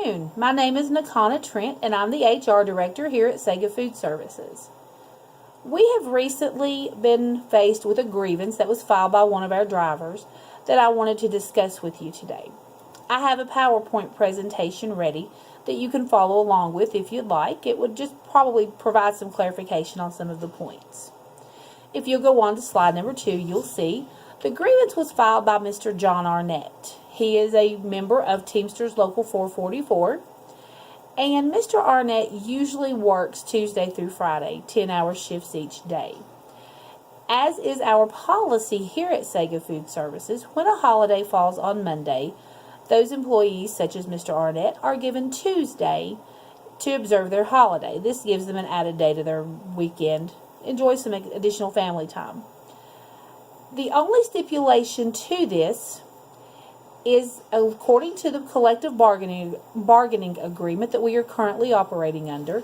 afternoon. My name is Nakana Trent, and I'm the HR Director here at Saga Food Services. We have recently been faced with a grievance that was filed by one of our drivers that I wanted to discuss with you today. I have a PowerPoint presentation ready that you can follow along with if you'd like. It would just probably provide some clarification on some of the points. If you'll go on to slide number 2, you'll see the grievance was filed by Mr. John Arnett. He is a member of Teamsters Local 444, and Mr. Arnett usually works Tuesday through Friday, 10-hour shifts each day. As is our policy here at Saga Food Services, when a holiday falls on Monday, those employees, such as Mr. Arnett, are given Tuesday to observe their holiday. This gives them an added day to their weekend, enjoy some additional family time. The only stipulation to this is, according to the collective bargaining agreement that we are currently operating under,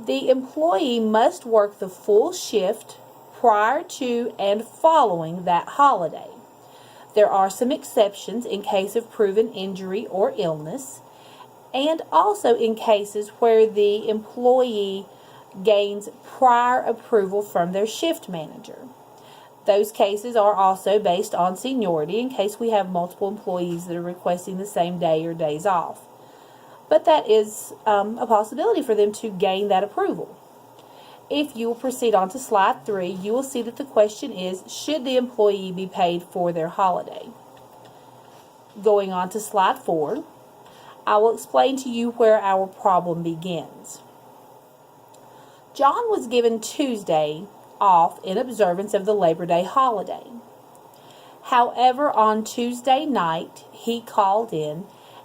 the employee must work the full shift prior to and following that holiday. There are some exceptions in case of proven injury or illness, and also in cases where the employee gains prior approval from their shift manager. Those cases are also based on seniority in case we have multiple employees that are requesting the same day or days off. But that is a possibility for them to gain that approval. If you will proceed on to slide 3, you will see that the question is, should the employee be paid for their holiday? Going on to slide 4, I will explain to you where our problem begins. John was given Tuesday off in observance of the Labor Day holiday. However, on Tuesday night, he called in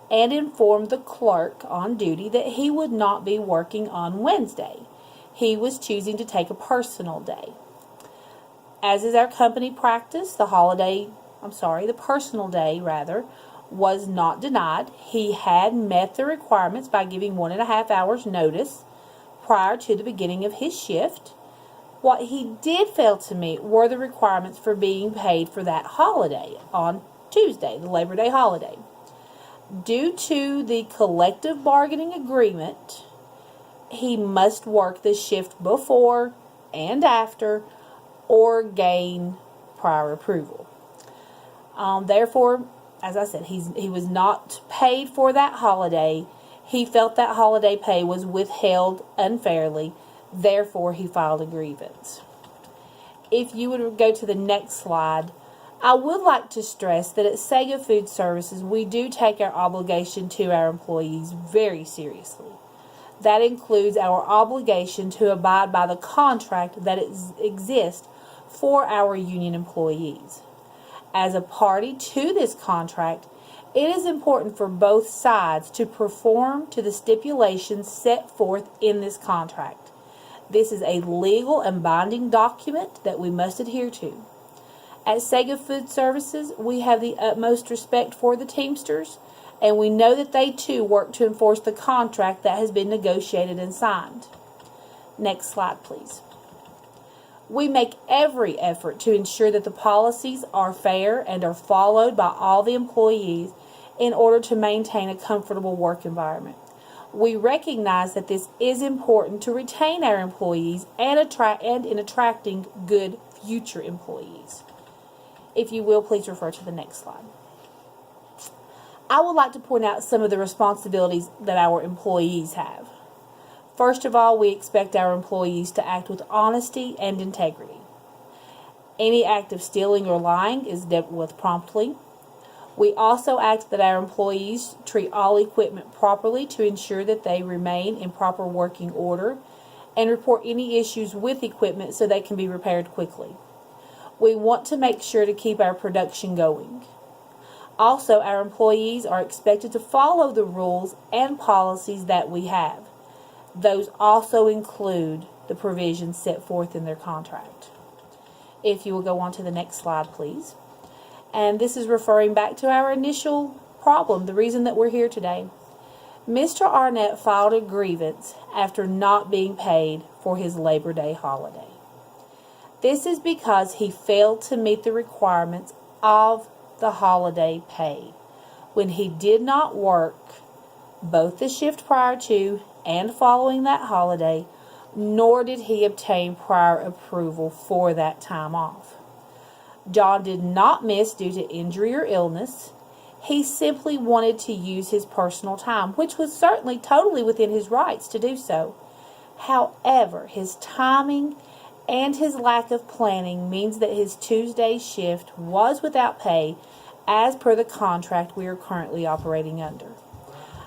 and informed the clerk on duty that he would not be working on Wednesday. He was choosing to take a personal day. As is our company practice, the personal day was not denied. He had met the requirements by giving 1.5 hours notice prior to the beginning of his shift. What he did fail to meet were the requirements for being paid for that holiday on Tuesday, the Labor Day holiday. Due to the collective bargaining agreement, he must work the shift before and after or gain prior approval. Therefore, as I said, he was not paid for that holiday. He felt that holiday pay was withheld unfairly. Therefore, he filed a grievance. If you would go to the next slide, I would like to stress that at Saga Food Services, we do take our obligation to our employees very seriously. That includes our obligation to abide by the contract that exists for our union employees. As a party to this contract, it is important for both sides to perform to the stipulations set forth in this contract. This is a legal and binding document that we must adhere to. At Saga Food Services, we have the utmost respect for the Teamsters, and we know that they too work to enforce the contract that has been negotiated and signed. Next slide, please. We make every effort to ensure that the policies are fair and are followed by all the employees in order to maintain a comfortable work environment. We recognize that this is important to retain our employees and in attracting good future employees. If you will, please refer to the next slide. I would like to point out some of the responsibilities that our employees have. First of all, we expect our employees to act with honesty and integrity. Any act of stealing or lying is dealt with promptly. We also ask that our employees treat all equipment properly to ensure that they remain in proper working order and report any issues with equipment so they can be repaired quickly. We want to make sure to keep our production going. Also, our employees are expected to follow the rules and policies that we have. Those also include the provisions set forth in their contract. If you will go on to the next slide, please. And this is referring back to our initial problem, the reason that we're here today. Mr. Arnett filed a grievance after not being paid for his Labor Day holiday. This is because he failed to meet the requirements of the holiday pay when he did not work both the shift prior to and following that holiday, nor did he obtain prior approval for that time off. John did not miss due to injury or illness. He simply wanted to use his personal time, which was certainly totally within his rights to do so. However, his timing and his lack of planning means that his Tuesday shift was without pay as per the contract we are currently operating under.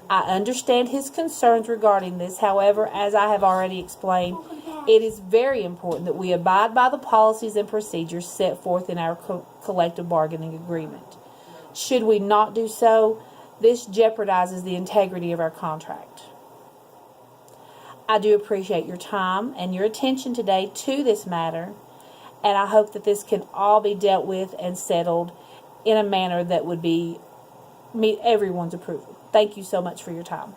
I understand his concerns regarding this. However, as I have already explained, it is very important that we abide by the policies and procedures set forth in our collective bargaining agreement. Should we not do so, this jeopardizes the integrity of our contract. I do appreciate your time and your attention today to this matter, and I hope that this can all be dealt with and settled in a manner that would meet everyone's approval. Thank you so much for your time.